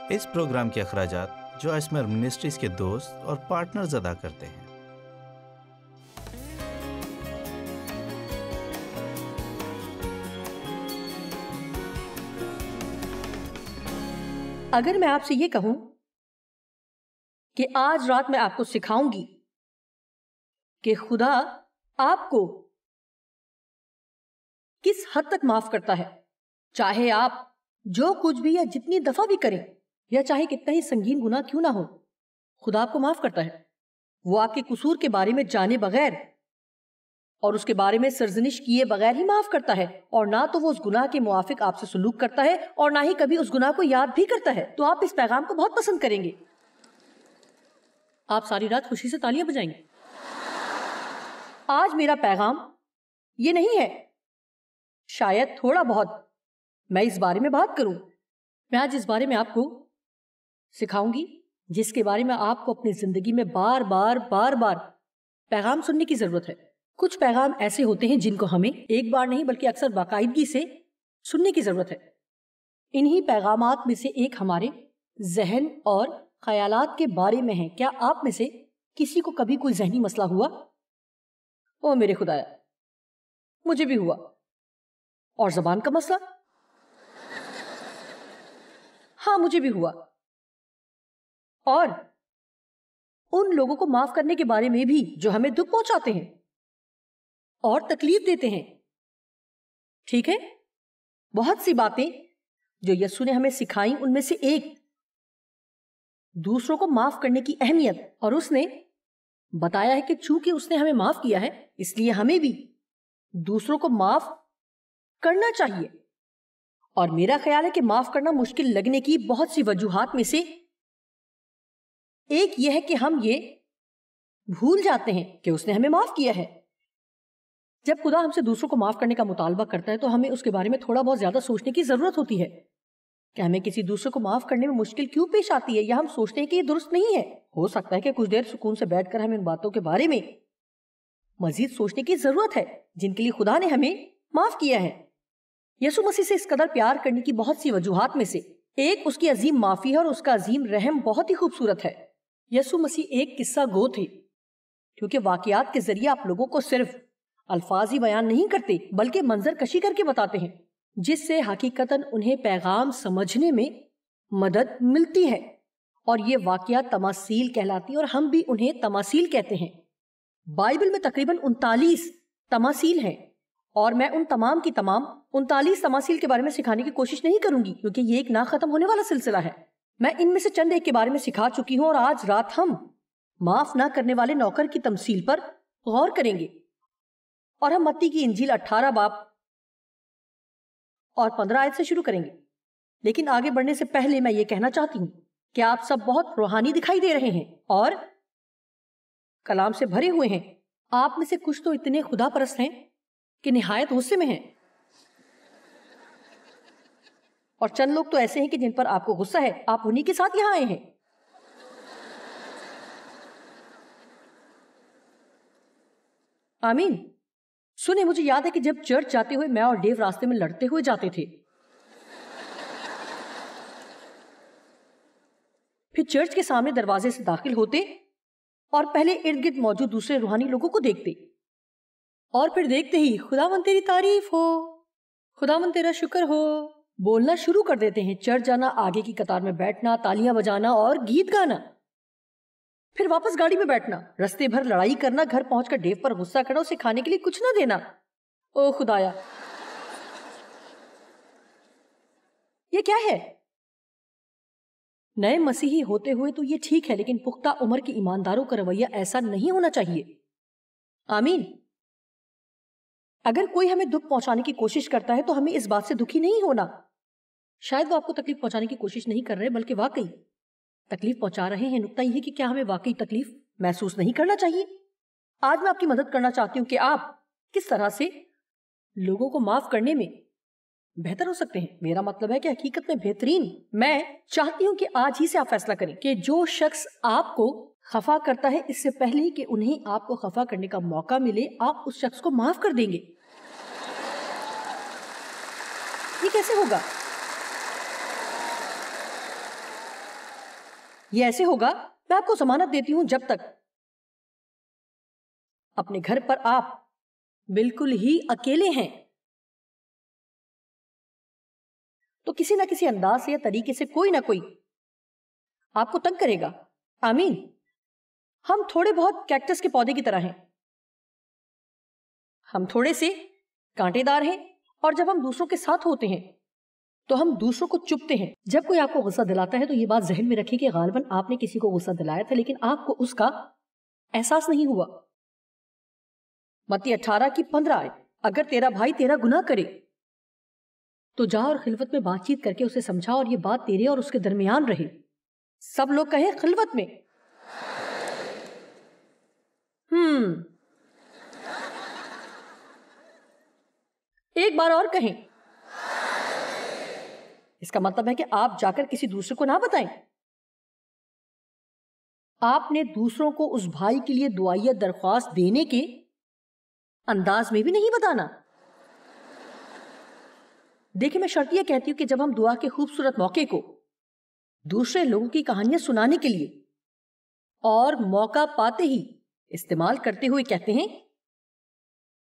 اس programme کے اخراجات جو اسمر منسٹریز کے دوست اور پارٹنرز ادا کرتے ہیں۔ اگر میں آپ سے یہ کہوں کہ آج رات میں آپ کو سکھاؤں گی کہ خدا آپ کو کس حد تک معاف کرتا ہے، چاہے آپ جو کچھ بھی یا جتنی دفعہ بھی کریں، یا چاہے کتنا ہی سنگین گناہ کیوں نہ ہو، خدا آپ کو معاف کرتا ہے۔ وہ آپ کے قصور کے بارے میں جانے بغیر اور اس کے بارے میں سرزنش کیے بغیر ہی معاف کرتا ہے، اور نہ تو وہ اس گناہ کے موافق آپ سے سلوک کرتا ہے اور نہ ہی کبھی اس گناہ کو یاد بھی کرتا ہے۔ تو آپ اس پیغام کو بہت پسند کریں گے، آپ ساری رات خوشی سے تالیاں بجائیں گے۔ آج میرا پیغام یہ نہیں ہے، شاید تھوڑا بہت میں اس بارے میں بات کروں، میں آج اس بارے میں آپ کو سکھاؤں گی جس کے بارے میں آپ کو اپنی زندگی میں بار بار پیغام سننے کی ضرورت ہے۔ کچھ پیغام ایسے ہوتے ہیں جن کو ہمیں ایک بار نہیں بلکہ اکثر باقاعدگی سے سننے کی ضرورت ہے۔ انہی پیغامات میں سے ایک ہمارے ذہن اور خیالات کے بارے میں ہے۔ کیا آپ میں سے کسی کو کبھی کوئی ذہنی مسئلہ ہوا؟ او میرے خدایا، مجھے بھی ہوا۔ اور زبان کا مسئلہ؟ ہاں مجھے بھی ہوا۔ اور ان لوگوں کو معاف کرنے کے بارے میں بھی جو ہمیں دکھ پہنچاتے ہیں اور تکلیف دیتے ہیں۔ ٹھیک ہے، بہت سی باتیں جو یسوع نے ہمیں سکھائیں، ان میں سے ایک دوسروں کو معاف کرنے کی اہمیت، اور اس نے بتایا ہے کہ چونکہ اس نے ہمیں معاف کیا ہے اس لیے ہمیں بھی دوسروں کو معاف کرنا چاہیے۔ اور میرا خیال ہے کہ معاف کرنا مشکل لگنے کی بہت سی وجوہات میں سے ایک یہ ہے کہ ہم یہ بھول جاتے ہیں کہ اس نے ہمیں معاف کیا ہے۔ جب خدا ہم سے دوسروں کو معاف کرنے کا مطالبہ کرتا ہے تو ہمیں اس کے بارے میں تھوڑا بہت زیادہ سوچنے کی ضرورت ہوتی ہے کہ ہمیں کسی دوسرے کو معاف کرنے میں مشکل کیوں پیش آتی ہے، یا ہم سوچتے ہیں کہ یہ درست نہیں ہے۔ ہو سکتا ہے کہ کچھ دیر سکون سے بیٹھ کر ہمیں ان باتوں کے بارے میں مزید سوچنے کی ضرورت ہے جن کے لیے خدا نے ہمیں معاف کیا ہے۔ یسوع مسیح سے اس قدر پیار کرنے کی بہت سی وجوہات میں سے ایک اس کی عظیم معافی ہے، اور اس کا عظیم رحم بہت ہی خوبصورت ہے۔ یسوع مسیح ایک قصہ گو تھے، کیونکہ واقعات کے ذریعے آپ لوگوں کو صرف الفاظ ہی بیان نہیں کرتے بلکہ منظر کشی کر کے بتاتے ہیں، جس سے حقیقتاً انہیں پیغام سمجھنے میں مدد ملتی ہے۔ اور یہ واقعات تماثیل کہلاتی ہیں، اور ہم بھی انہیں تماثیل کہتے ہیں۔ بائبل میں تقریباً 39 تماثیل ہیں، اور میں ان تمام کی تمام 39 تماثیل کے بارے میں سکھانے کی کوشش نہیں کروں گی، کیونکہ یہ ایک نہ ختم ہونے والا سلسلہ ہے۔ میں ان میں سے چند ایک کے بارے میں سکھا چکی ہوں، اور آج رات ہم معاف نہ کرنے والے نوکر کی تمثیل پر غور کریں گے، اور ہم متی کی انجیل 18 باب اور 15 آیت سے شروع کریں گے۔ لیکن آگے بڑھنے سے پہلے میں یہ کہنا چاہتی ہوں کہ آپ سب بہت روحانی دکھائی دے رہے ہیں اور کلام سے بھرے ہوئے ہیں۔ آپ میں سے کچھ تو اتنے خدا پرست ہیں کہ نہایت غصے میں ہیں، اور چند لوگ تو ایسے ہیں کہ جن پر آپ کو غصہ ہے، آپ انہی کے ساتھ یہاں آئے ہیں۔ آمین۔ سنیں، مجھے یاد ہے کہ جب چرچ جاتے ہوئے میں اور ڈیو راستے میں لڑتے ہوئے جاتے تھے، پھر چرچ کے سامنے دروازے سے داخل ہوتے اور پہلے ارد گرد موجود دوسرے روحانی لوگوں کو دیکھتے، اور پھر دیکھتے ہی خداوند تیری تعریف ہو، خداوند تیرا شکر ہو بولنا شروع کر دیتے ہیں۔ چرچ جانا، آگے کی قطار میں بیٹھنا، تالیاں بجانا اور گیت گانا، پھر واپس گاڑی میں بیٹھنا، رستے بھر لڑائی کرنا، گھر پہنچ کر ڈیو پر غصہ کرنا، اسے کھانے کے لیے کچھ نہ دینا۔ او خدایا، یہ کیا ہے؟ نئے مسیحی ہوتے ہوئے تو یہ ٹھیک ہے، لیکن پختہ عمر کے ایمانداروں کا رویہ ایسا نہیں ہونا چاہیے۔ آمین۔ اگر کوئی ہمیں دکھ پہنچانے کی کوشش کرتا ہے تو ہمیں اس بات سے دکھی نہیں ہونا۔ شاید وہ آپ کو تکلیف پہنچانے کی کوشش نہیں کر رہے بلکہ واقعی تکلیف پہنچا رہے ہیں۔ نکتہ یہ ہے کہ کیا ہمیں واقعی تکلیف محسوس نہیں کرنا چاہیے؟ آج میں آپ کی مدد کرنا چاہتی ہوں کہ آپ کس طرح سے لوگوں کو معاف کرنے میں بہتر ہو سکتے ہیں۔ میرا مطلب ہے کہ حقیقت میں بہترین۔ میں چاہتی ہوں کہ آج ہی سے آپ فیصلہ کریں کہ جو شخص آپ کو خفا کرتا ہے، اس سے پہلے کہ انہیں آپ کو خفا کرنے کا موقع ملے، آپ اس شخص کو معاف کر دیں گے۔ یہ کیسے ہوگا؟ یہ ایسے ہوگا، میں آپ کو ضمانت دیتی ہوں جب تک اپنے گھر پر آپ بالکل ہی اکیلے ہیں تو کسی نہ کسی انداز سے یا طریقے سے کوئی نہ کوئی آپ کو تنگ کرے گا. آمین. ہم تھوڑے بہت کیکٹس کے پودے کی طرح ہیں. ہم تھوڑے سے کانٹے دار ہیں، اور جب ہم دوسروں کے ساتھ ہوتے ہیں تو ہم دوسروں کو چبھتے ہیں. جب کوئی آپ کو غصہ دلاتا ہے تو یہ بات ذہن میں رکھیں کہ غالباً آپ نے کسی کو غصہ دلایا تھا لیکن آپ کو اس کا احساس نہیں ہوا. متی 18:15 آئے، اگر تیرا بھائی تیرا گناہ کرے تو جا اور خلوت میں بات چیت کر کے اسے سمجھا، اور یہ بات تیرے اور اس کے درمیان رہے. سب لوگ کہیں خلوت میں. ایک بار اور کہیں. اس کا مطلب ہے کہ آپ جا کر کسی دوسرے کو نہ بتائیں. آپ نے دوسروں کو اس بھائی کے لیے دعائیہ درخواست دینے کے انداز میں بھی نہیں بتانا. دیکھیں، میں شرط یہ کہتی ہوں کہ جب ہم دعا کے خوبصورت موقع کو دوسرے لوگوں کی کہانیاں سنانے کے لیے اور موقع پاتے ہی استعمال کرتے ہوئے کہتے ہیں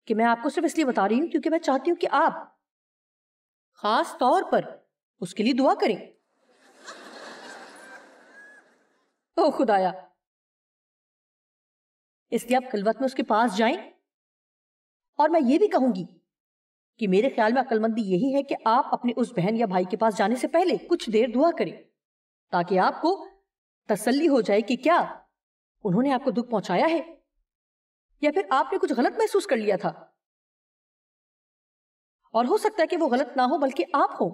کہ میں آپ کو صرف اس لیے بتا رہی ہوں کیونکہ میں چاہتی ہوں کہ آپ خاص طور پر اس کے لیے دعا کریں. او خدایا، اس لیے آپ خلوت میں اس کے پاس جائیں. اور میں یہ بھی کہوں گی کہ میرے خیال میں عقل مندی یہی ہے کہ آپ اپنے اس بہن یا بھائی کے پاس جانے سے پہلے کچھ دیر دعا کریں تاکہ آپ کو تسلی ہو جائے کہ کیا انہوں نے آپ کو دکھ پہنچایا ہے یا پھر آپ نے کچھ غلط محسوس کر لیا تھا. اور ہو سکتا ہے کہ وہ غلط نہ ہو بلکہ آپ ہو.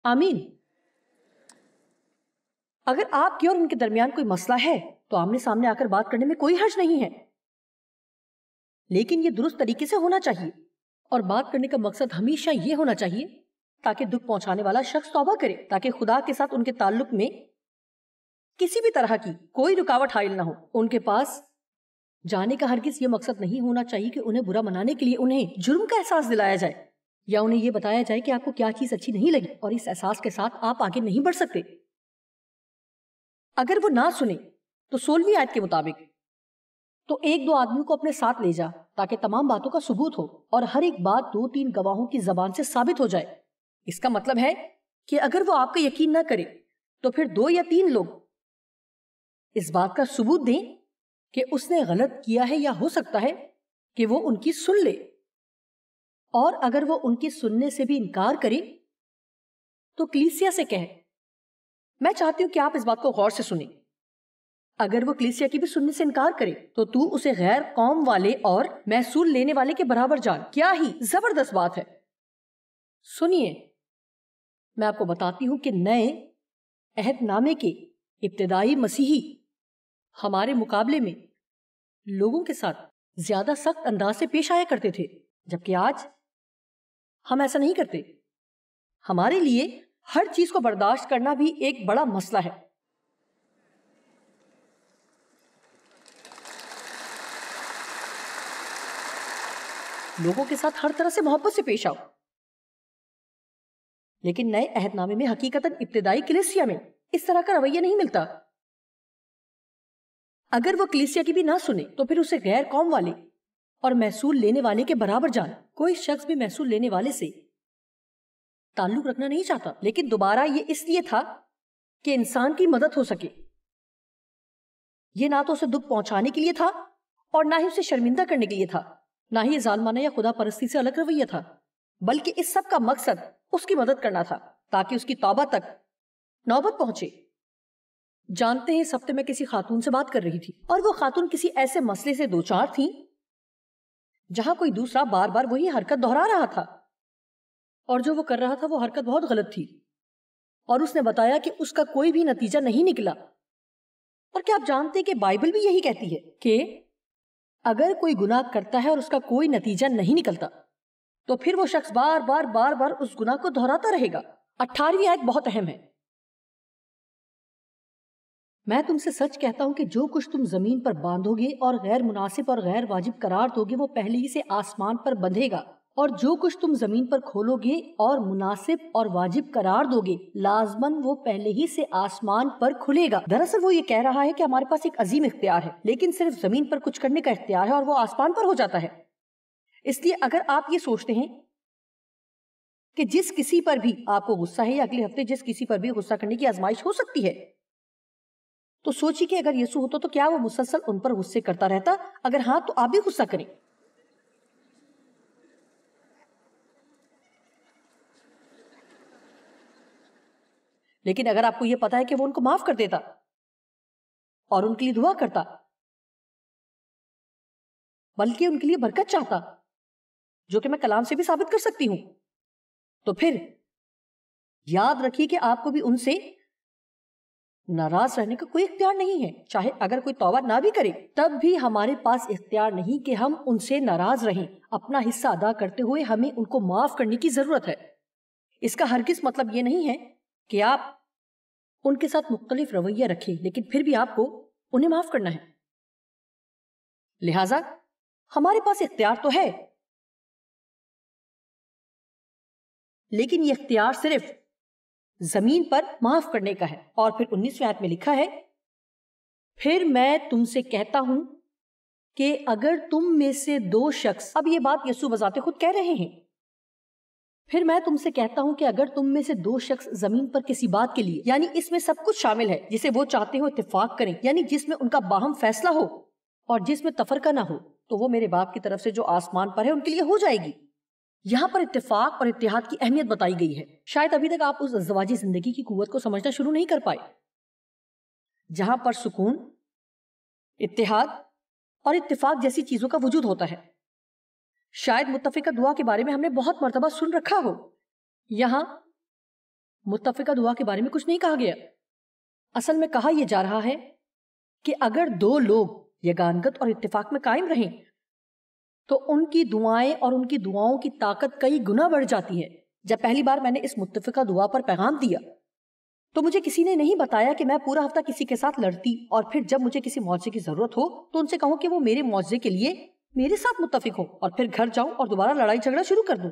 آمین. اگر آپ کی اور ان کے درمیان کوئی مسئلہ ہے تو آمنے سامنے آ کر بات کرنے میں کوئی حرج نہیں ہے، لیکن یہ درست طریقے سے ہونا چاہیے. اور بات کرنے کا مقصد ہمیشہ یہ ہونا چاہیے تاکہ دکھ پہنچانے والا شخص توبہ کرے، تاکہ خدا کے ساتھ ان کے تعلق میں کسی بھی طرح کی کوئی رکاوٹ حائل نہ ہو. ان کے پاس جانے کا ہرگز یہ مقصد نہیں ہونا چاہیے کہ انہیں برا منانے کے لیے انہیں جرم کا احساس دلایا جائے یا انہیں یہ بتایا جائے کہ آپ کو کیا چیز اچھی نہیں لگی، اور اس احساس کے ساتھ آپ آگے نہیں بڑھ سکتے. اگر وہ نہ سنے تو 16ویں آیت کے مطابق تو 1-2 آدمیوں کو اپنے ساتھ لے جا تاکہ تمام باتوں کا ثبوت ہو اور ہر ایک بات 2-3 گواہوں کی زبان سے ثابت ہو جائے. اس کا مطلب ہے کہ اگر وہ آپ کا یقین نہ کرے تو پھر 2 یا 3 لوگ اس بات کا ثبوت دیں کہ اس نے غلط کیا ہے، یا ہو سکتا ہے کہ وہ ان کی سن لے. اور اگر وہ ان کی سننے سے بھی انکار کرے تو کلیسیا سے کہے. میں چاہتی ہوں کہ آپ اس بات کو غور سے سنیں. اگر وہ کلیسیا کی بھی سننے سے انکار کرے تو اسے غیر قوم والے اور محصول لینے والے کے برابر جان. کیا ہی زبردست بات ہے. سنیے، میں آپ کو بتاتی ہوں کہ نئے عہد نامے کے ابتدائی مسیحی ہمارے مقابلے میں لوگوں کے ساتھ زیادہ سخت انداز سے پیش آیا کرتے تھے، جبکہ آج ہم ایسا نہیں کرتے. ہمارے لیے ہر چیز کو برداشت کرنا بھی ایک بڑا مسئلہ ہے. لوگوں کے ساتھ ہر طرح سے محبت سے پیش آؤ. لیکن نئے عہد نامے میں حقیقتاً ابتدائی کلیسیا میں اس طرح کا رویہ نہیں ملتا. اگر وہ کلیسیا کی بھی نہ سنے تو پھر اسے غیر قوم والے اور محصول لینے والے کے برابر جان. کوئی شخص بھی محصول لینے والے سے تعلق رکھنا نہیں چاہتا، لیکن دوبارہ یہ اس لیے تھا کہ انسان کی مدد ہو سکے. یہ نہ تو اسے دکھ پہنچانے کے لیے تھا اور نہ ہی اسے شرمندہ کرنے کے لیے تھا، نہ ہی ظالمانہ یا خدا پرستی سے الگ رویہ تھا، بلکہ اس سب کا مقصد اس کی مدد کرنا تھا تاکہ اس کی توبہ تک نوبت پہنچے. جانتے ہیں، اس ہفتے میں کسی خاتون سے بات کر رہی تھی اور وہ خاتون کسی ایسے مسئلے سے دوچار تھی جہاں کوئی دوسرا بار بار وہی حرکت دہرا رہا تھا، اور جو وہ کر رہا تھا وہ حرکت بہت غلط تھی، اور اس نے بتایا کہ اس کا کوئی بھی نتیجہ نہیں نکلا. اور کیا آپ جانتے کہ بائبل بھی یہی کہتی ہے کہ اگر کوئی گناہ کرتا ہے اور اس کا کوئی نتیجہ نہیں نکلتا تو پھر وہ شخص بار بار اس گناہ کو دہراتا رہے گا. 18ویں آیت بہت اہم ہے. میں تم سے سچ کہتا ہوں کہ جو کچھ تم زمین پر باندھو گے اور غیر مناسب اور غیر واجب قرار دو گے وہ پہلے ہی سے آسمان پر بندھے گا، اور جو کچھ تم زمین پر کھولو گے اور مناسب اور واجب قرار دو گے لازماً وہ پہلے ہی سے آسمان پر کھلے گا۔ دراصل وہ یہ کہہ رہا ہے کہ ہمارے پاس ایک عظیم اختیار ہے، لیکن صرف زمین پر کچھ کرنے کا اختیار ہے اور وہ آسمان پر ہو جاتا ہے۔ اس لیے اگر آپ یہ سوچتے ہیں کہ جس کسی پر بھی آپ کو غصہ ہے یا اگلے ہفتے جس کسی پر بھی غصہ کرنے کی آزمائش ہو سکتی ہے، تو سوچیے کہ اگر یسوع ہوتا تو کیا وہ مسلسل ان پر غصے کرتا رہتا؟ اگر ہاں تو آپ بھی غصہ کریں۔ لیکن اگر آپ کو یہ پتا ہے کہ وہ ان کو معاف کر دیتا اور ان کے لیے دعا کرتا، بلکہ ان کے لیے برکت چاہتا، جو کہ میں کلام سے بھی ثابت کر سکتی ہوں، تو پھر یاد رکھیے کہ آپ کو بھی ان سے ناراض رہنے کا کوئی اختیار نہیں ہے۔ چاہے اگر کوئی توبہ نہ بھی کرے تب بھی ہمارے پاس اختیار نہیں کہ ہم ان سے ناراض رہیں۔ اپنا حصہ ادا کرتے ہوئے ہمیں ان کو معاف کرنے کی ضرورت ہے۔ اس کا ہرگز مطلب یہ نہیں ہے کہ آپ ان کے ساتھ مختلف رویہ رکھیں، لیکن پھر بھی آپ کو انہیں معاف کرنا ہے۔ لہٰذا ہمارے پاس اختیار تو ہے، لیکن یہ اختیار صرف زمین پر معاف کرنے کا ہے۔ اور پھر 19ویں آیت میں لکھا ہے، پھر میں تم سے کہتا ہوں کہ اگر تم میں سے 2 شخص، اب یہ بات یسوع بذات خود کہہ رہے ہیں، پھر میں تم سے کہتا ہوں کہ اگر تم میں سے 2 شخص زمین پر کسی بات کے لیے، یعنی اس میں سب کچھ شامل ہے جسے وہ چاہتے ہو اتفاق کریں، یعنی جس میں ان کا باہم فیصلہ ہو اور جس میں تفرقہ نہ ہو، تو وہ میرے باپ کی طرف سے جو آسمان پر ہے ان کے لیے ہو جائے گی۔ یہاں پر اتفاق اور اتحاد کی اہمیت بتائی گئی ہے۔ شاید ابھی تک آپ اس ازدواجی زندگی کی قوت کو سمجھنا شروع نہیں کر پائے، جہاں پر سکون، اتحاد اور اتفاق جیسی چیزوں کا وجود ہوتا ہے۔ شاید متفقہ دعا کے بارے میں ہم نے بہت مرتبہ سن رکھا ہو، یہاں متفقہ دعا کے بارے میں کچھ نہیں کہا گیا۔ اصل میں کہا یہ جا رہا ہے کہ اگر 2 لوگ یگانگت اور اتفاق میں قائم رہیں تو ان کی دعائیں اور ان کی دعاؤں کی طاقت کئی گنا بڑھ جاتی ہے۔ جب پہلی بار میں نے اس متفقہ دعا پر پیغام دیا تو مجھے کسی نے نہیں بتایا کہ میں پورا ہفتہ کسی کے ساتھ لڑتی اور پھر جب مجھے کسی معجزے کی ضرورت ہو تو ان سے کہوں کہ وہ میرے معجزے کے لیے میرے ساتھ متفق ہو، اور پھر گھر جاؤں اور دوبارہ لڑائی جھگڑا شروع کر دوں۔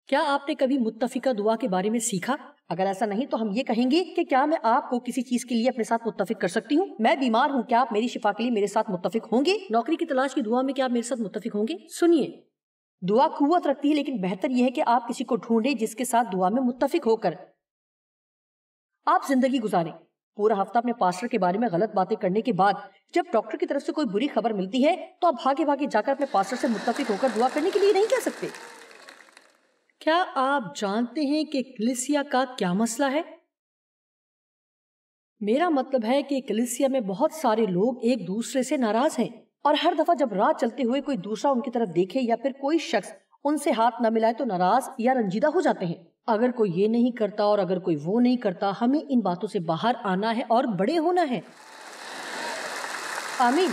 کیا آپ نے کبھی متفقہ دعا کے بارے میں سیکھا؟ اگر ایسا نہیں تو ہم یہ کہیں گے کہ کیا میں آپ کو کسی چیز کے لیے اپنے ساتھ متفق کر سکتی ہوں؟ میں بیمار ہوں، کیا آپ میری شفا کے لیے میرے ساتھ متفق ہوں گے؟ نوکری کی تلاش کی دعا میں کیا آپ میرے ساتھ متفق ہوں گے؟ سنیے، دعا قوت رکھتی ہے، لیکن بہتر یہ ہے کہ آپ کسی کو ڈھونڈیں جس کے ساتھ دعا میں متفق ہو کر آپ زندگی گزاریں۔ پورا ہفتہ اپنے پاسٹر کے بارے میں غلط باتیں کرنے کے بعد جب ڈاکٹر کی طرف سے کوئی بری خبر ملتی ہے تو آپ بھاگے بھاگے جا کر اپنے پاسٹر سے متفق ہو کر دعا کرنے کے لیے نہیں کہہ سکتے۔ کیا آپ جانتے ہیں کہ کلیسیا کا کیا مسئلہ ہے؟ میرا مطلب ہے کہ کلیسیا میں بہت سارے لوگ ایک دوسرے سے ناراض ہیں، اور ہر دفعہ جب راہ چلتے ہوئے کوئی دوسرا ان کی طرف دیکھے یا پھر کوئی شخص ان سے ہاتھ نہ ملائے تو ناراض یا رنجیدہ ہو جاتے ہیں۔ اگر کوئی یہ نہیں کرتا اور اگر کوئی وہ نہیں کرتا، ہمیں ان باتوں سے باہر آنا ہے اور بڑے ہونا ہے۔ آمین۔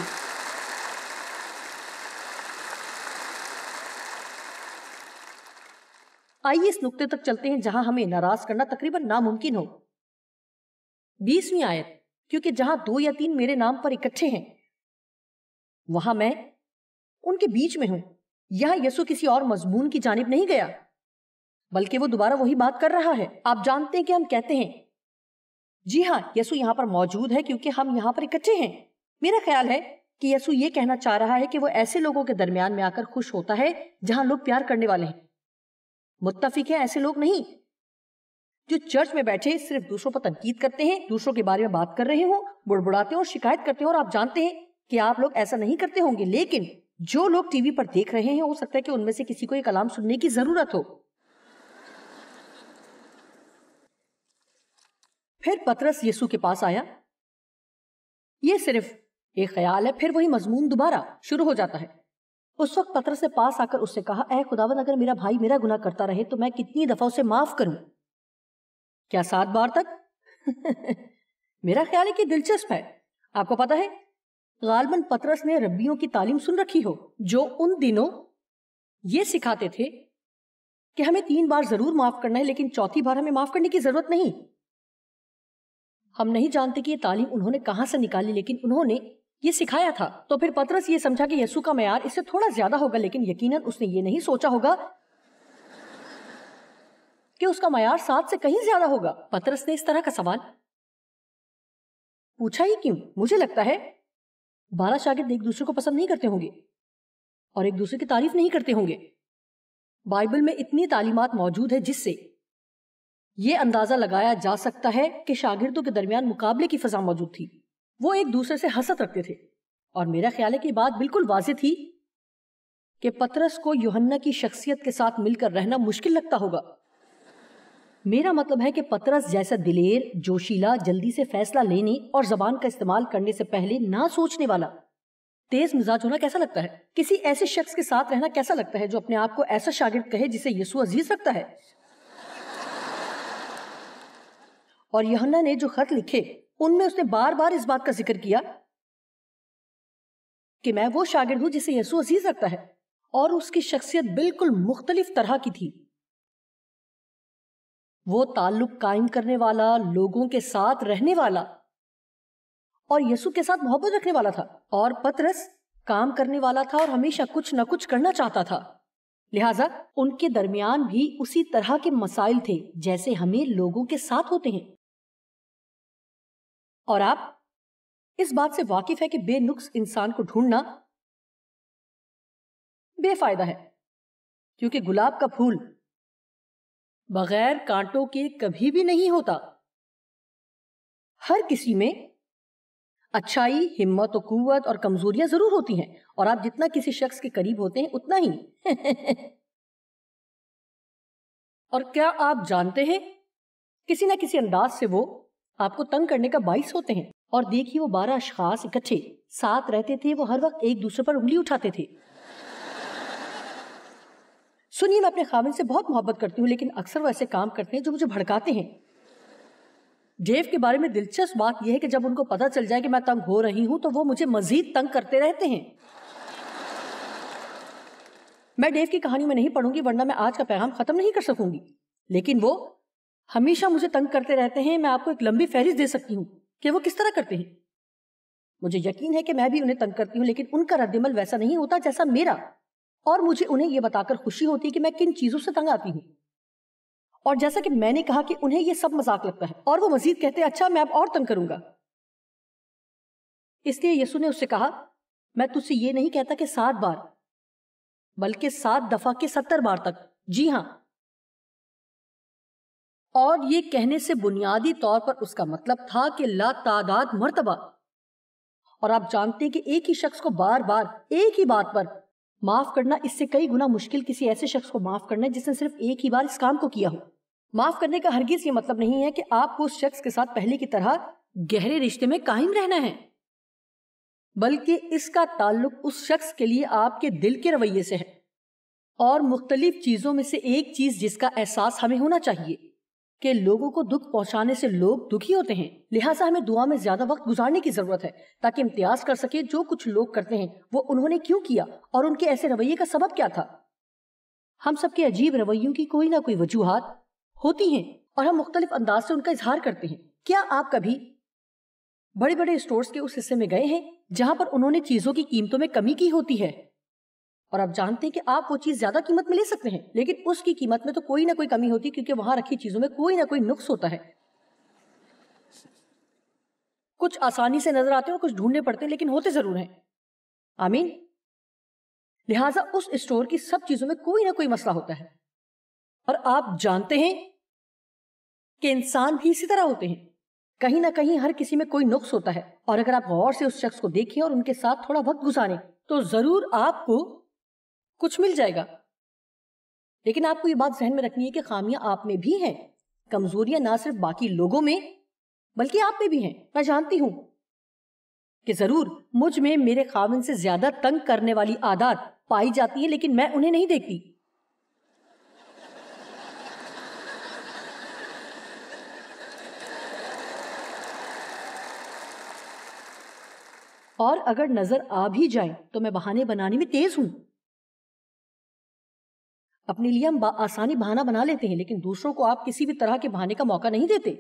آئیے اس نقطے تک چلتے ہیں جہاں ہمیں ناراض کرنا تقریباً ناممکن ہو۔ 20ویں آیت، کیونکہ جہاں 2 یا 3 میرے نام پر اکٹھے ہیں وہاں میں ان کے بیچ میں ہوں۔ یہاں یسوع کسی اور مضمون کی جانب نہیں گیا، بلکہ وہ دوبارہ وہی بات کر رہا ہے۔ آپ جانتے ہیں کہ ہم کہتے ہیں جی ہاں یسوع یہاں پر موجود ہے کیونکہ ہم یہاں پر اکٹھے ہیں۔ میرا خیال ہے کہ یسوع یہ کہنا چاہ رہا ہے کہ وہ ایسے لوگوں کے درمیان میں آ کر خوش ہوتا ہے جہاں لوگ پیار کرنے والے ہیں، متفق ہیں، ایسے لوگ نہیں جو چرچ میں بیٹھے صرف دوسروں پر تنقید کرتے ہیں، دوسروں کے بارے میں بات کر رہے ہوں، بڑبڑاتے ہیں اور شکایت کرتے ہیں۔ اور آپ جانتے ہیں کہ آپ لوگ ایسا نہیں کرتے ہوں گے، لیکن جو لوگ ٹی وی پر دیکھ رہے ہیں ہو سکتا ہے کہ ان میں سے کسی کو یہ کلام سننے کی ضرورت ہو۔ پھر پطرس یسوع کے پاس آیا۔ یہ صرف ایک خیال ہے، پھر وہی مضمون دوبارہ شروع ہو جاتا ہے۔ اس وقت پطرس نے پاس آ کر اس سے کہا، اے خداوند، اگر میرا بھائی میرا گناہ کرتا رہے تو میں کتنی دفعہ اسے معاف کروں؟ کیا 7 بار تک؟ میرا خیال ہے کہ دلچسپ ہے۔ آپ کو پتا ہے غالباً پطرس نے ربیوں کی تعلیم سن رکھی ہو جو ان دنوں یہ سکھاتے تھے کہ ہمیں 3 بار ضرور معاف کرنا ہے، لیکن 4تھی بار ہمیں معاف کرنے کی ضرورت نہیں۔ ہم نہیں جانتے کہ یہ تعلیم انہوں نے کہاں سے نکالی، لیکن انہوں نے یہ سکھایا تھا، تو پھر پطرس یہ سمجھا کہ یسوع کا معیار اس سے تھوڑا زیادہ ہوگا، لیکن یقیناً اس نے یہ نہیں سوچا ہوگا کہ اس کا معیار 7 سے کہیں زیادہ ہوگا۔ پطرس نے اس طرح کا سوال پوچھا ہی کیوں؟ مجھے لگتا ہے 12 شاگرد ایک دوسرے کو پسند نہیں کرتے ہوں گے اور ایک دوسرے کی تعریف نہیں کرتے ہوں گے۔ بائبل میں اتنی تعلیمات موجود ہے جس سے یہ اندازہ لگایا جا سکتا ہے کہ شاگردوں کے درمیان مقابلے کی فضا موجود تھی، وہ ایک دوسرے سے حسد رکھتے تھے، اور میرا خیال ہے کہ بات بالکل واضح تھی کہ پطرس کو یوحنا کی شخصیت کے ساتھ مل کر رہنا مشکل لگتا ہوگا۔ میرا مطلب ہے کہ پطرس جیسا دلیر، جوشیلا، جلدی سے فیصلہ لینے اور زبان کا استعمال کرنے سے پہلے نہ سوچنے والا، تیز مزاج ہونا کیسا لگتا ہے؟ کسی ایسے شخص کے ساتھ رہنا کیسا لگتا ہے جو اپنے آپ کو ایسا شاگرد کہے جسے یسوع عزیز رکھتا ہے؟ اور یوحنا نے جو خط لکھے ان میں اس نے بار بار اس بات کا ذکر کیا کہ میں وہ شاگرد ہوں جسے یسوع عزیز رکھتا ہے، اور اس کی شخصیت بالکل مختلف طرح کی تھی۔ وہ تعلق قائم کرنے والا، لوگوں کے ساتھ رہنے والا اور یسوع کے ساتھ محبت رکھنے والا تھا، اور پطرس کام کرنے والا تھا اور ہمیشہ کچھ نہ کچھ کرنا چاہتا تھا۔ لہٰذا ان کے درمیان بھی اسی طرح کے مسائل تھے جیسے ہمیں لوگوں کے ساتھ ہوتے ہیں۔ اور آپ اس بات سے واقف ہے کہ بے نقص انسان کو ڈھونڈنا بے فائدہ ہے، کیونکہ گلاب کا پھول بغیر کانٹوں کے کبھی بھی نہیں ہوتا۔ ہر کسی میں اچھائی، ہمت و قوت اور کمزوریاں ضرور ہوتی ہیں، اور آپ جتنا کسی شخص کے قریب ہوتے ہیں اتنا ہی اور کیا آپ جانتے ہیں کسی نہ کسی انداز سے وہ آپ کو تنگ کرنے کا باعث ہوتے ہیں۔ اور دیکھیے وہ 12 اشخاص اکٹھے ساتھ رہتے تھے، وہ ہر وقت ایک دوسرے پر انگلی اٹھاتے تھے۔ سنیے، میں اپنے خاوند سے بہت محبت کرتی ہوں، لیکن اکثر وہ ایسے کام کرتے ہیں جو مجھے بھڑکاتے ہیں۔ ڈیو کے بارے میں دلچسپ بات یہ ہے کہ جب ان کو پتہ چل جائے کہ میں تنگ ہو رہی ہوں تو وہ مجھے مزید تنگ کرتے رہتے ہیں۔ میں ڈیو کی کہانی میں نہیں پڑھوں گی ورنہ میں آج کا پیغام ختم نہیں کر سکوں گی، لیکن وہ ہمیشہ مجھے تنگ کرتے رہتے ہیں۔ میں آپ کو ایک لمبی فہرست دے سکتی ہوں کہ وہ کس طرح کرتے ہیں۔ مجھے یقین ہے کہ میں بھی انہیں تنگ کرتی ہوں، لیکن ان کا رد عمل ویسا نہیں ہوتا جیسا میرا، اور مجھے انہیں یہ بتا کر خوشی ہوتی ہے کہ میں کن چیزوں سے تنگ آتی ہوں۔ اور جیسا کہ میں نے کہا کہ انہیں یہ سب مذاق لگتا ہے، اور وہ مزید کہتے ہیں اچھا میں اب اور تنگ کروں گا۔ اس لیے یسوع نے اس سے کہا، میں تجھ سے یہ نہیں کہتا کہ 7 بار بلکہ 7 دفعہ کے 70 بار تک، جی ہاں۔ اور یہ کہنے سے بنیادی طور پر اس کا مطلب تھا کہ لا تعداد مرتبہ۔ اور آپ جانتے ہیں کہ ایک ہی شخص کو بار بار ایک ہی بات پر معاف کرنا اس سے کئی گنا مشکل کسی ایسے شخص کو معاف کرنا ہے جس نے صرف ایک ہی بار اس کام کو کیا ہو۔ معاف کرنے کا ہرگز یہ مطلب نہیں ہے کہ آپ کو اس شخص کے ساتھ پہلے کی طرح گہرے رشتے میں قائم رہنا ہے، بلکہ اس کا تعلق اس شخص کے لیے آپ کے دل کے رویے سے ہے۔ اور مختلف چیزوں میں سے ایک چیز جس کا احساس ہمیں ہونا چاہیے کہ لوگوں کو دکھ پہنچانے سے لوگ دکھی ہوتے ہیں، لہٰذا ہمیں دعا میں زیادہ وقت گزارنے کی ضرورت ہے تاکہ امتیاز کر سکے جو کچھ لوگ کرتے ہیں وہ انہوں نے کیوں کیا اور ان کے ایسے رویے کا سبب کیا تھا۔ ہم سب کے عجیب رویوں کی کوئی نہ کوئی وجوہات ہوتی ہیں اور ہم مختلف انداز سے ان کا اظہار کرتے ہیں۔ کیا آپ کبھی بڑے بڑے اسٹورز کے اس حصے میں گئے ہیں جہاں پر انہوں نے چیزوں کی قیمتوں میں کمی کی ہوتی ہے، اور آپ جانتے ہیں کہ آپ وہ چیز زیادہ قیمت میں لے سکتے ہیں لیکن اس کی قیمت میں تو کوئی نہ کوئی کمی ہوتی کیونکہ وہاں رکھی چیزوں میں کوئی نہ کوئی نقص ہوتا ہے۔ کچھ آسانی سے نظر آتے ہیں اور کچھ ڈھونڈنے پڑتے ہیں لیکن ہوتے ضرور ہیں۔ آمین۔ لہٰذا اس اسٹور کی سب چیزوں میں کوئی نہ کوئی مسئلہ ہوتا ہے، اور آپ جانتے ہیں کہ انسان بھی اسی طرح ہوتے ہیں، کہیں نہ کہیں ہر کسی میں کوئی نقص ہوتا ہے، اور اگر آپ غور سے اس شخص کو دیکھیں اور ان کے ساتھ تھوڑا وقت گزاریں تو ضرور آپ کو کچھ مل جائے گا۔ لیکن آپ کو یہ بات ذہن میں رکھنی ہے کہ خامیاں آپ میں بھی ہیں، کمزوریاں نہ صرف باقی لوگوں میں بلکہ آپ میں بھی ہیں۔ میں جانتی ہوں کہ ضرور مجھ میں میرے خاوند سے زیادہ تنگ کرنے والی عادات پائی جاتی ہیں لیکن میں انہیں نہیں دیکھتی۔ اور اگر نظر آ بھی جائیں تو میں بہانے بنانے میں تیز ہوں۔ اپنے لیے ہم آسانی بہانہ بنا لیتے ہیں لیکن دوسروں کو آپ کسی بھی طرح کے بہانے کا موقع نہیں دیتے۔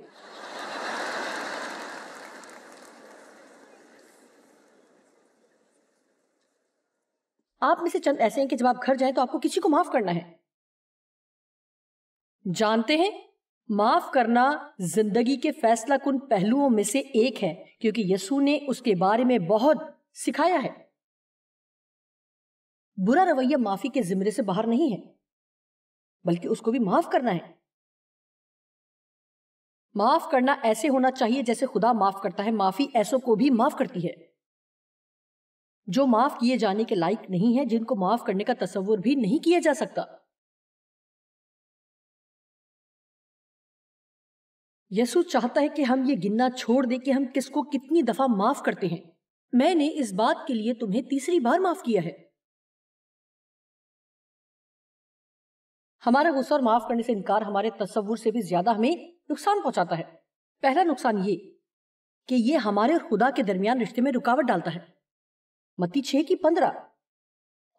آپ میں سے چند ایسے ہیں کہ جب آپ گھر جائیں تو آپ کو کسی کو معاف کرنا ہے. جانتے ہیں معاف کرنا زندگی کے فیصلہ کن پہلوؤں میں سے ایک ہے، کیونکہ یسوع نے اس کے بارے میں بہت سکھایا ہے. برا رویہ معافی کے زمرے سے باہر نہیں ہے، بلکہ اس کو بھی معاف کرنا ہے. معاف کرنا ایسے ہونا چاہیے جیسے خدا معاف کرتا ہے. معافی ایسوں کو بھی معاف کرتی ہے جو معاف کیے جانے کے لائق نہیں ہے، جن کو معاف کرنے کا تصور بھی نہیں کیا جا سکتا. یسوع چاہتا ہے کہ ہم یہ گننا چھوڑ دیں کہ ہم کس کو کتنی دفعہ معاف کرتے ہیں. میں نے اس بات کے لیے تمہیں تیسری بار معاف کیا ہے. ہمارا غصہ اور معاف کرنے سے انکار ہمارے تصور سے بھی زیادہ ہمیں نقصان پہنچاتا ہے. پہلا نقصان یہ کہ یہ ہمارے اور خدا کے درمیان رشتے میں رکاوٹ ڈالتا ہے. متی 6:15.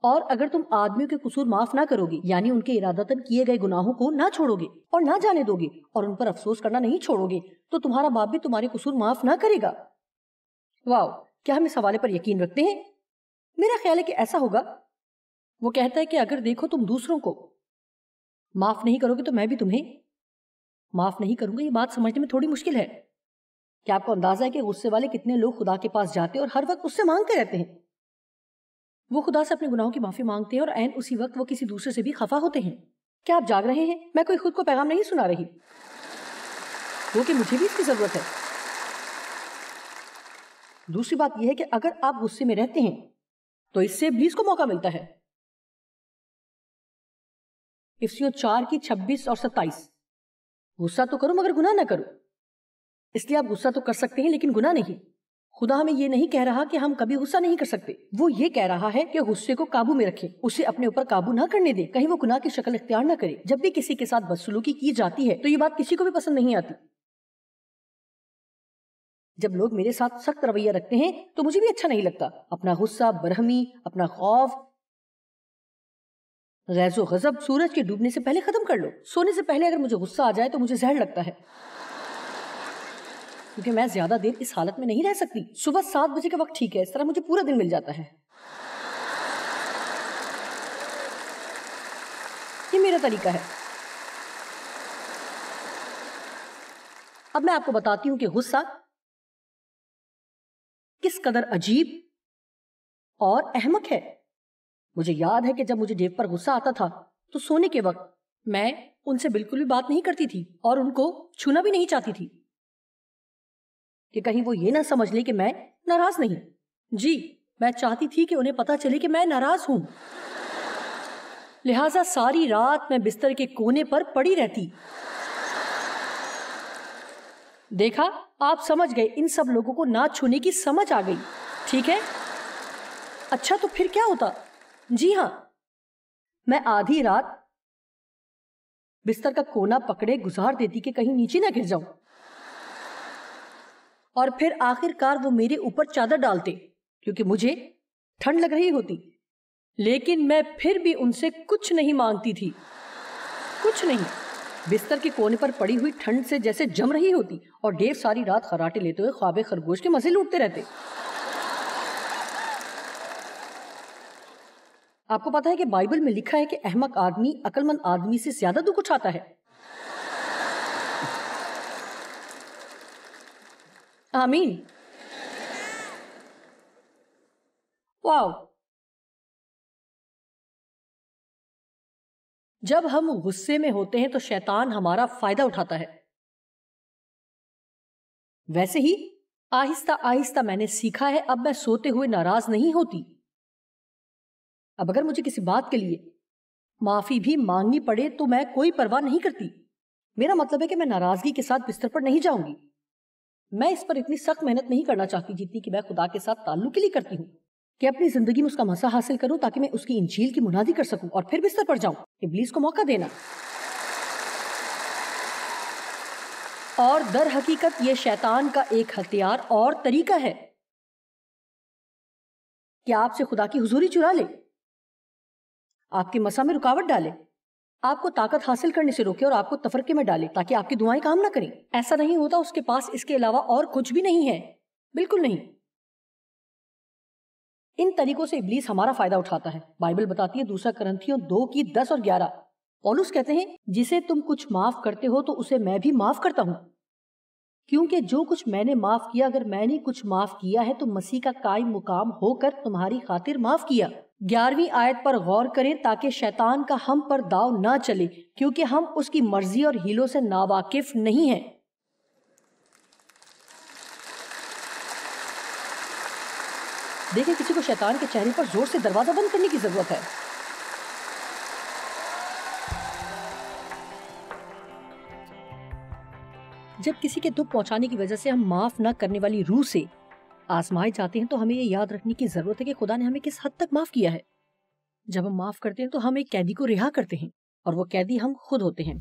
اور اگر تم آدمیوں کے قصور معاف نہ کرو گے، یعنی ان کے ارادتاً کیے گئے گناہوں کو نہ چھوڑو گے اور نہ جانے دو گے اور ان پر افسوس کرنا نہیں چھوڑو گے، تو تمہارا باپ بھی تمہارے قصور معاف نہ کرے گا. واو، کیا ہم اس حوالے پر یقین رکھتے ہیں؟ میرا خیال ہے کہ ایسا ہوگا. وہ کہتا ہے کہ اگر دیکھو تم دوسروں کو معاف نہیں کرو گے تو میں بھی تمہیں معاف نہیں کروں گا. یہ بات سمجھنے میں تھوڑی مشکل ہے. کیا آپ کو اندازہ ہے کہ غصے والے کتنے لوگ خدا کے پاس جاتے اور ہر وقت اس سے مانگتے رہتے ہیں؟ وہ خدا سے اپنے گناہوں کی معافی مانگتے ہیں اور عین اسی وقت وہ کسی دوسرے سے بھی خفا ہوتے ہیں. کیا آپ جاگ رہے ہیں؟ میں کوئی خود کو پیغام نہیں سنا رہی، وہ کہ مجھے بھی اس کی ضرورت ہے. دوسری بات یہ ہے کہ اگر آپ غصے میں رہتے ہیں تو اس سے ابلیس کو موقع ملتا ہے. افسیوں 4:26 اور 27. غصہ تو کرو مگر گناہ نہ کرو. اس لیے آپ غصہ تو کر سکتے ہیں لیکن گناہ نہیں. خدا ہمیں یہ نہیں کہہ رہا کہ ہم کبھی غصہ نہیں کر سکتے. وہ یہ کہہ رہا ہے کہ غصے کو قابو میں رکھیں، اسے اپنے اوپر قابو نہ کرنے دیں، کہیں وہ گناہ کی شکل اختیار نہ کرے. جب بھی کسی کے ساتھ بدسلوکی کی جاتی ہے تو یہ بات کسی کو بھی پسند نہیں آتی. جب لوگ میرے ساتھ سخت رویہ رکھتے ہیں تو مجھے بھی اچھا نہیں لگتا. اپنا غصہ، برہمی، اپنا خوف، غیظ و غضب سورج کے ڈوبنے سے پہلے ختم کر لو. سونے سے پہلے اگر مجھے غصہ آ جائے تو مجھے زہر لگتا ہے، کیونکہ میں زیادہ دیر اس حالت میں نہیں رہ سکتی. صبح 7 بجے کا وقت ٹھیک ہے، اس طرح مجھے پورا دن مل جاتا ہے. یہ میرا طریقہ ہے. اب میں آپ کو بتاتی ہوں کہ غصہ کس قدر عجیب اور احمق ہے. مجھے یاد ہے کہ جب مجھے ڈیو پر غصہ آتا تھا تو سونے کے وقت میں ان سے بالکل بھی بات نہیں کرتی تھی اور ان کو چھونا بھی نہیں چاہتی تھی کہ کہیں وہ یہ نہ سمجھ لے کہ میں ناراض نہیں. جی، میں چاہتی تھی کہ انہیں پتا چلے کہ میں ناراض ہوں. لہٰذا ساری رات میں بستر کے کونے پر پڑی رہتی. دیکھا، آپ سمجھ گئے. ان سب لوگوں کو نہ چھونے کی سمجھ آ گئی. ٹھیک ہے، اچھا تو پھر کیا ہوتا؟ جی ہاں، میں آدھی رات بستر کا کونا پکڑے گزار دیتی کہ کہیں نیچے نہ گر جاؤں، اور پھر آخر کار وہ میرے اوپر چادر ڈالتے کیونکہ مجھے ٹھنڈ لگ رہی ہوتی. لیکن میں پھر بھی ان سے کچھ نہیں مانگتی تھی، کچھ نہیں. بستر کے کونے پر پڑی ہوئی ٹھنڈ سے جیسے جم رہی ہوتی، اور ڈیو ساری رات خراٹے لیتے ہوئے خواب خرگوش کے مزے لوٹتے رہتے. آپ کو پتا ہے کہ بائبل میں لکھا ہے کہ احمق آدمی عقل مند آدمی سے زیادہ دکھ اٹھاتا ہے. آمین. واو. جب ہم غصے میں ہوتے ہیں تو شیطان ہمارا فائدہ اٹھاتا ہے. ویسے ہی آہستہ آہستہ میں نے سیکھا ہے، اب میں سوتے ہوئے ناراض نہیں ہوتی. اب اگر مجھے کسی بات کے لیے معافی بھی مانگنی پڑے تو میں کوئی پرواہ نہیں کرتی. میرا مطلب ہے کہ میں ناراضگی کے ساتھ بستر پر نہیں جاؤں گی. میں اس پر اتنی سخت محنت نہیں کرنا چاہتی جتنی کہ میں خدا کے ساتھ تعلق کے لیے کرتی ہوں، کہ اپنی زندگی میں اس کا مزہ حاصل کروں تاکہ میں اس کی انجیل کی منادی کر سکوں اور پھر بستر پر جاؤں. ابلیس کو موقع دینا. اور در حقیقت یہ شیطان کا ایک ہتھیار اور طریقہ ہے کہ آپ سے خدا کی حضوری چرا لے، آپ کے مسا میں رکاوٹ ڈالے، آپ کو طاقت حاصل کرنے سے روکے اور آپ کو تفرقے میں ڈالے تاکہ آپ کی دعائیں کام نہ کریں. ایسا نہیں ہوتا. اس کے پاس اس کے علاوہ اور کچھ بھی نہیں ہے، بالکل نہیں. ان طریقوں سے ابلیس ہمارا فائدہ اٹھاتا ہے. بائبل بتاتی ہے 2 کرنتھیوں 2:10 اور 11. پولس کہتے ہیں جسے تم کچھ معاف کرتے ہو تو اسے میں بھی معاف کرتا ہوں، کیونکہ جو کچھ میں نے معاف کیا اگر میں نے کچھ معاف کیا ہے تو مسیح کا قائم مقام ہو کر تمہاری خاطر معاف کیا. 11ویں آیت پر غور کریں تاکہ شیطان کا ہم پر داؤ نہ چلے، کیونکہ ہم اس کی مرضی اور ہیلوں سے ناواقف نہیں ہیں. دیکھیں کسی کو شیطان کے چہرے پر زور سے دروازہ بند کرنے کی ضرورت ہے. جب کسی کے دکھ پہنچانے کی وجہ سے ہم معاف نہ کرنے والی روح سے آزمائے جاتے ہیں تو ہمیں یہ یاد رکھنے کی ضرورت ہے کہ خدا نے ہمیں کس حد تک معاف کیا ہے. جب ہم معاف کرتے ہیں تو ہم ایک قیدی کو رہا کرتے ہیں، اور وہ قیدی ہم خود ہوتے ہیں.